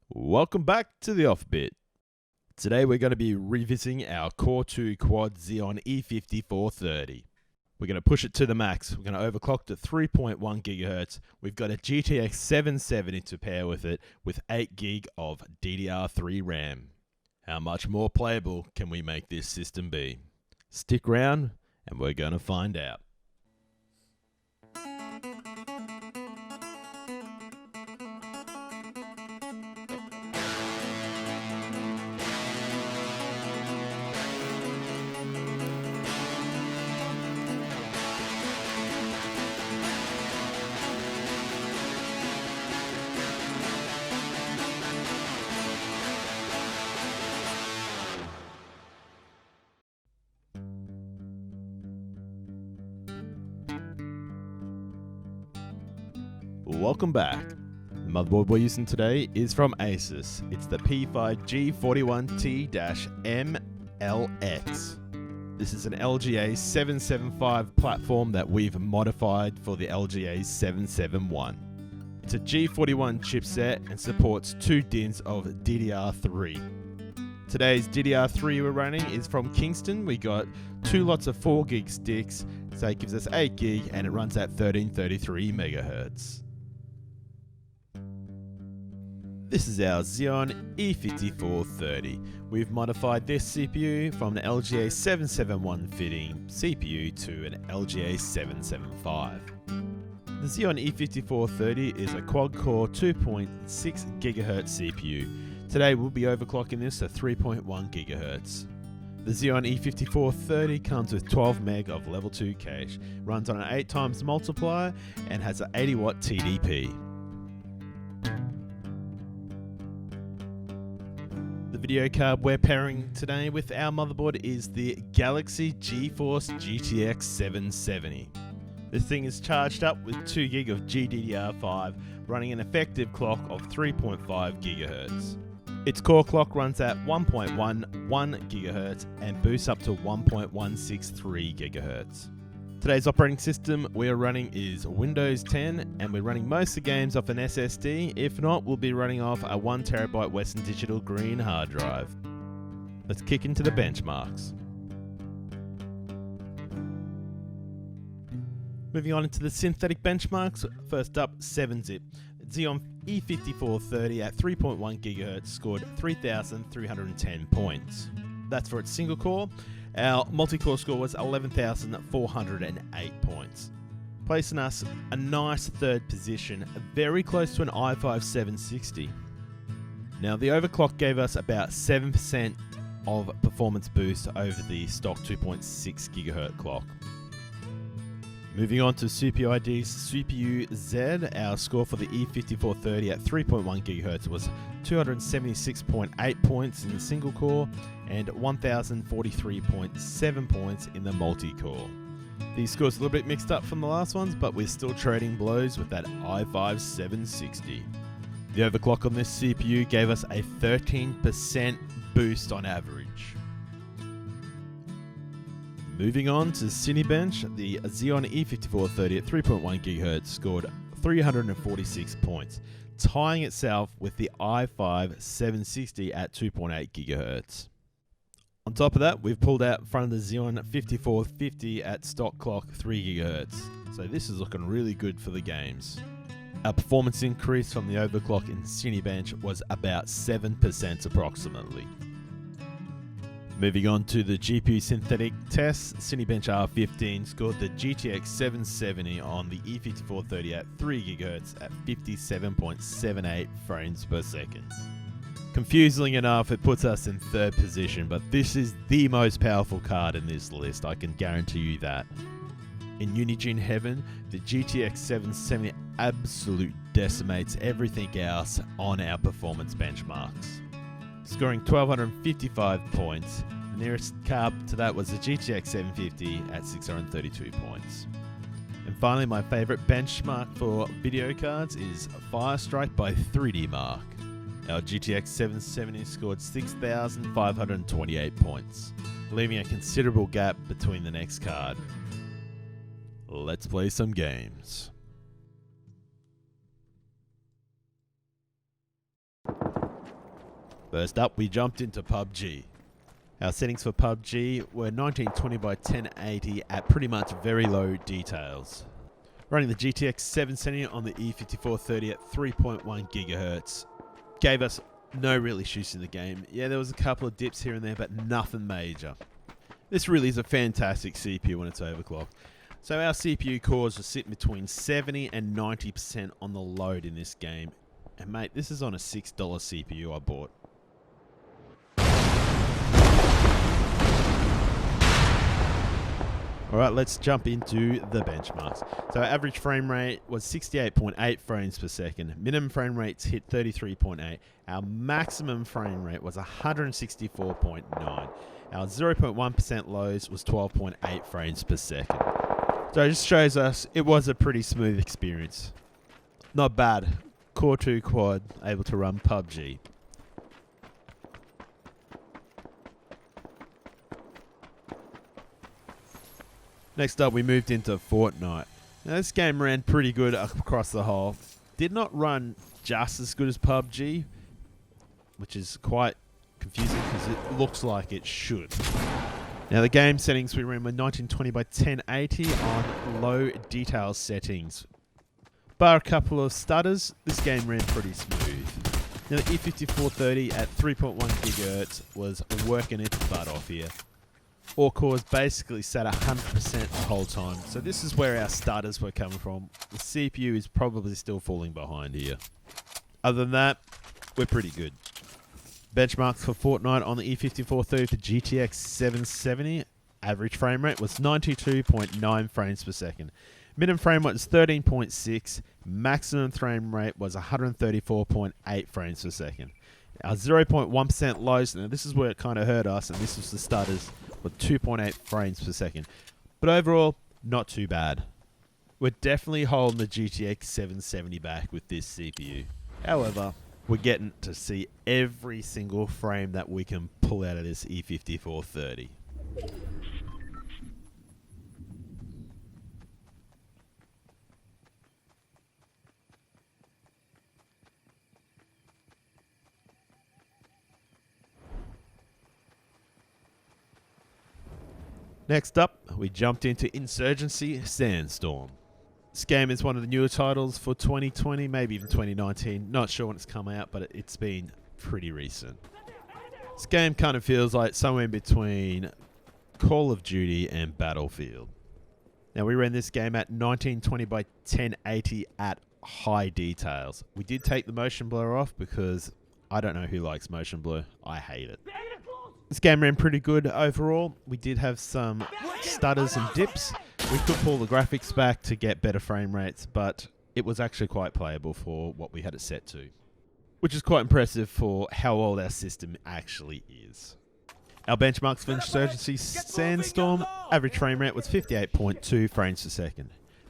Welcome back to the OFFbit. Today we're going to be revisiting our Core 2 Quad Xeon E5430. We're going to push it to the max. We're going to overclock to 3.1 GHz. We've got a GTX770 to pair with it with 8 GB of DDR3 RAM. How much more playable can we make this system be? Stick around and we're going to find out. Welcome back. The motherboard we're using today is from Asus. It's the P5G41T-MLX. This is an LGA 775 platform that we've modified for the LGA 771. It's a G41 chipset and supports 2 DINs of DDR3. Today's DDR3 we're running is from Kingston. We got 2 lots of 4 gig sticks, so it gives us 8 gig and it runs at 1333 MHz. This is our Xeon E5430. We've modified this CPU from the LGA 771 fitting CPU to an LGA 775. The Xeon E5430 is a quad-core 2.6 GHz CPU. Today we'll be overclocking this to 3.1 GHz. The Xeon E5430 comes with 12 meg of level 2 cache, runs on an 8x multiplier and has an 80 watt TDP. The video card we're pairing today with our motherboard is the Galaxy GeForce GTX770. This thing is charged up with 2 GB of GDDR5, running an effective clock of 3.5 GHz. Its core clock runs at 1.11 GHz and boosts up to 1.163 GHz. Today's operating system we're running is Windows 10 and we're running most of the games off an SSD. If not, we'll be running off a 1TB Western Digital green hard drive. Let's kick into the benchmarks. Moving on into the synthetic benchmarks, first up 7-zip. Xeon E5430 at 3.1 GHz scored 3,310 points. That's for its single core. Our multi-core score was 11,408 points, placing us a nice third position, very close to an i5 760. Now the overclock gave us about 7% of performance boost over the stock 2.6 GHz clock. Moving on to CPU IDs, CPU Z, our score for the E5430 at 3.1 GHz was 276.8 points in the single core and 1,043.7 points in the multi-core. These scores are a little bit mixed up from the last ones, but we're still trading blows with that i5 760. The overclock on this CPU gave us a 13% boost on average. Moving on to Cinebench, the Xeon E5430 at 3.1 GHz scored 346 points, tying itself with the i5 760 at 2.8 GHz. On top of that, we've pulled out front of the Xeon 5450 at stock clock 3 GHz, so this is looking really good for the games. Our performance increase from the overclock in Cinebench was about 7% approximately. Moving on to the GPU synthetic tests, Cinebench R15 scored the GTX770 on the E5430 at 3 GHz at 57.78 frames per second. Confusingly enough, it puts us in third position, but this is the most powerful card in this list, I can guarantee you that. In Unigine heaven, the GTX770 absolute decimates everything else on our performance benchmarks, scoring 1,255 points. The nearest card to that was the GTX 750 at 632 points. And finally, my favorite benchmark for video cards is Firestrike by 3D Mark. Our GTX 770 scored 6,528 points, leaving a considerable gap between the next card. Let's play some games. First up, we jumped into PUBG. Our settings for PUBG were 1920 by 1080 at pretty much very low details. Running the GTX770 on the E5430 at 3.1 GHz gave us no real issues in the game. Yeah, there was a couple of dips here and there, but nothing major. This really is a fantastic CPU when it's overclocked. So our CPU cores are sitting between 70 and 90% on the load in this game. And mate, this is on a $6 CPU I bought. Alright, let's jump into the benchmarks. So our average frame rate was 68.8 frames per second. Minimum frame rates hit 33.8. Our maximum frame rate was 164.9. Our 0.1% lows was 12.8 frames per second. So it just shows us it was a pretty smooth experience. Not bad. Core 2 quad able to run PUBG. Next up, we moved into Fortnite. Now, this game ran pretty good across the whole. Did not run just as good as PUBG, which is quite confusing because it looks like it should. Now, the game settings we ran were 1920 by 1080 on low detail settings. Bar a couple of stutters, this game ran pretty smooth. Now, the E5430 at 3.1 GHz was working its butt off here. All cores basically sat 100% the whole time. So this is where our stutters were coming from. The CPU is probably still falling behind here. Other than that, we're pretty good. Benchmarks for Fortnite on the E5430 to GTX770. Average frame rate was 92.9 frames per second. Minimum frame rate was 13.6. Maximum frame rate was 134.8 frames per second. Our 0.1% lows, now this is where it kind of hurt us, and this was the stutters, with 2.8 frames per second. But overall, not too bad. We're definitely holding the GTX 770 back with this CPU. However, we're getting to see every single frame that we can pull out of this E5430. Next up, we jumped into Insurgency Sandstorm. This game is one of the newer titles for 2020, maybe even 2019. Not sure when it's come out, but it's been pretty recent. This game kind of feels like somewhere in between Call of Duty and Battlefield. Now, we ran this game at 1920 by 1080 at high details. We did take the motion blur off because I don't know who likes motion blur. I hate it. This game ran pretty good overall. We did have some stutters and dips. We could pull the graphics back to get better frame rates, but it was actually quite playable for what we had it set to, which is quite impressive for how old our system actually is. Our benchmarks for Insurgency Sandstorm, average frame rate was 58.2 frames per second.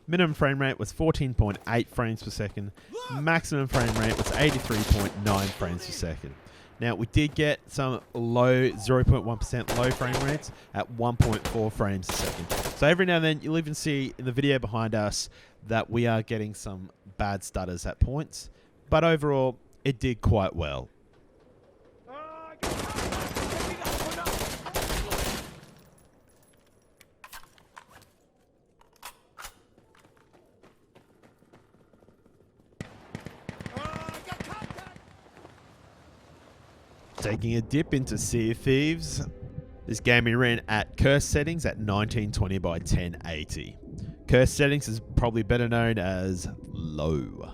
Minimum frame rate was 14.8 frames per second. Maximum frame rate was 83.9 frames per second. Now, we did get some low 0.1% low frame rates at 1.4 frames a second. So every now and then, you'll even see in the video behind us that we are getting some bad stutters at points. But overall, it did quite well. Taking a dip into Sea of Thieves. This game we ran at curse settings at 1920 by 1080. Curse settings is probably better known as low.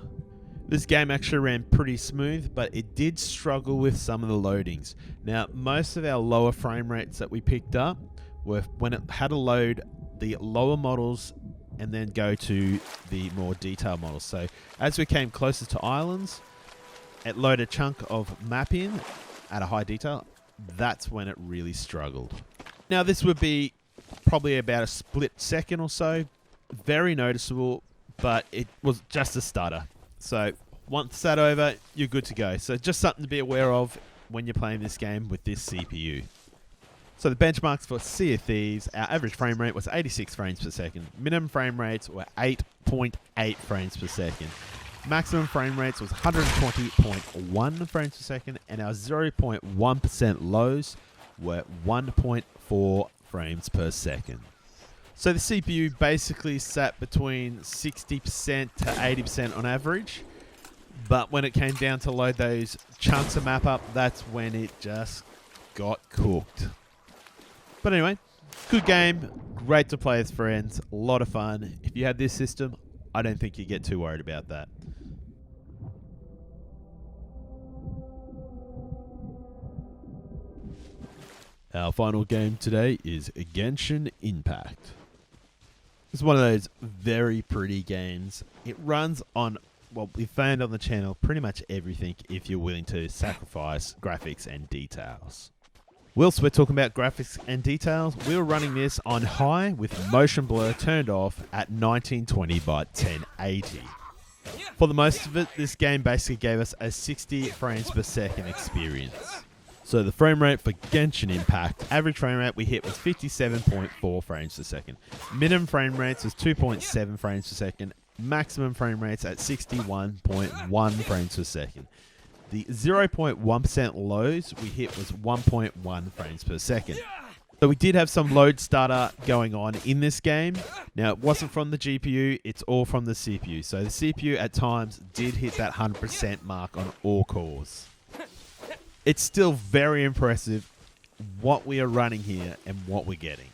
This game actually ran pretty smooth, but it did struggle with some of the loadings. Now, most of our lower frame rates that we picked up were when it had to load the lower models and then go to the more detailed models. So as we came closer to islands, it loaded a chunk of map in at a high detail. That's when it really struggled. Now, this would be probably about a split second or so. Very noticeable, but it was just a stutter. So once that over, you're good to go. So just something to be aware of when you're playing this game with this CPU. So the benchmarks for Sea of Thieves, our average frame rate was 86 frames per second. Minimum frame rates were 8.8 frames per second. Maximum frame rates was 120.1 frames per second, and our 0.1% lows were 1.4 frames per second. So the CPU basically sat between 60% to 80% on average, but when it came down to load those chunks of map up, that's when it just got cooked. But anyway, good game, great to play with friends, a lot of fun. If you had this system, I don't think you get too worried about that. Our final game today is Genshin Impact. It's one of those very pretty games. It runs on, well, we found on the channel, pretty much everything if you're willing to sacrifice graphics and details. Whilst we're talking about graphics and details, we were running this on high with motion blur turned off at 1920 by 1080. For the most of it, this game basically gave us a 60 frames per second experience. So the frame rate for Genshin Impact, average frame rate we hit was 57.4 frames per second. Minimum frame rates was 2.7 frames per second. Maximum frame rates at 61.1 frames per second. The 0.1% lows we hit was 1.1 frames per second. So we did have some load starter going on in this game. Now it wasn't from the GPU, it's all from the CPU. So the CPU at times did hit that 100% mark on all cores. It's still very impressive what we are running here and what we're getting.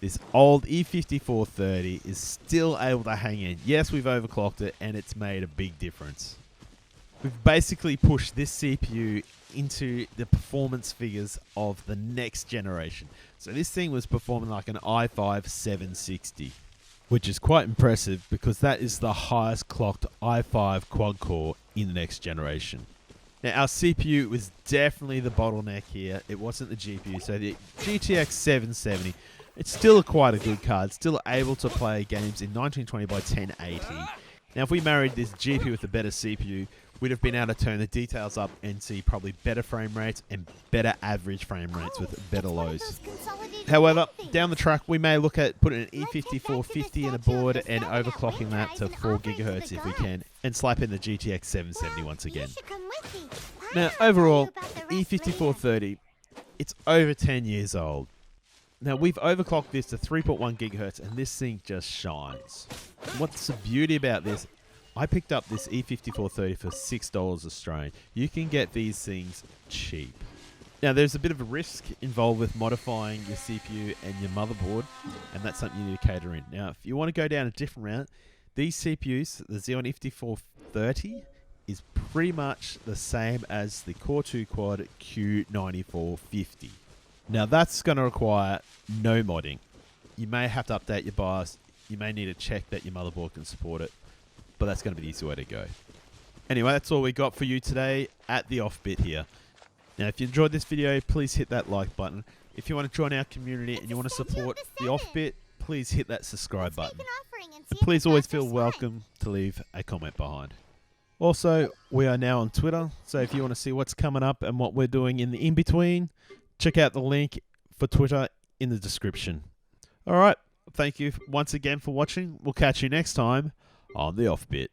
This old E5430 is still able to hang in. Yes, we've overclocked it and it's made a big difference. We've basically pushed this CPU into the performance figures of the next generation. So this thing was performing like an i5 760, which is quite impressive because that is the highest clocked i5 quad core in the next generation. Now, our CPU was definitely the bottleneck here. It wasn't the GPU. So the GTX770, it's still quite a good card. Still able to play games in 1920 by 1080. Now, if we married this GPU with a better CPU, we'd have been able to turn the details up and see probably better frame rates and better average frame rates with better lows. However, down the track, we may look at putting an E5430 in a board and overclocking that to 4 GHz if we can, and slap in the GTX770 once again. Now, overall, E5430, it's over 10 years old. Now, we've overclocked this to 3.1 GHz, and this thing just shines. What's the beauty about this? I picked up this E5430 for $6 Australian. You can get these things cheap. Now, there's a bit of a risk involved with modifying your CPU and your motherboard, and that's something you need to cater in. Now, if you want to go down a different route, these CPUs, the Xeon E5430, is pretty much the same as the Core 2 Quad Q9450. Now, that's going to require no modding. You may have to update your BIOS. You may need to check that your motherboard can support it, but that's going to be the easy way to go. Anyway, that's all we got for you today at the OFFbit here. Now, if you enjoyed this video, please hit that like button. If you want to join our community and you want to support the OFFbit, please hit that subscribe button. And please always feel welcome to leave a comment behind. Also, we are now on Twitter, so if you want to see what's coming up and what we're doing in the in-between, check out the link for Twitter in the description. Alright, thank you once again for watching. We'll catch you next time on the OFFbit.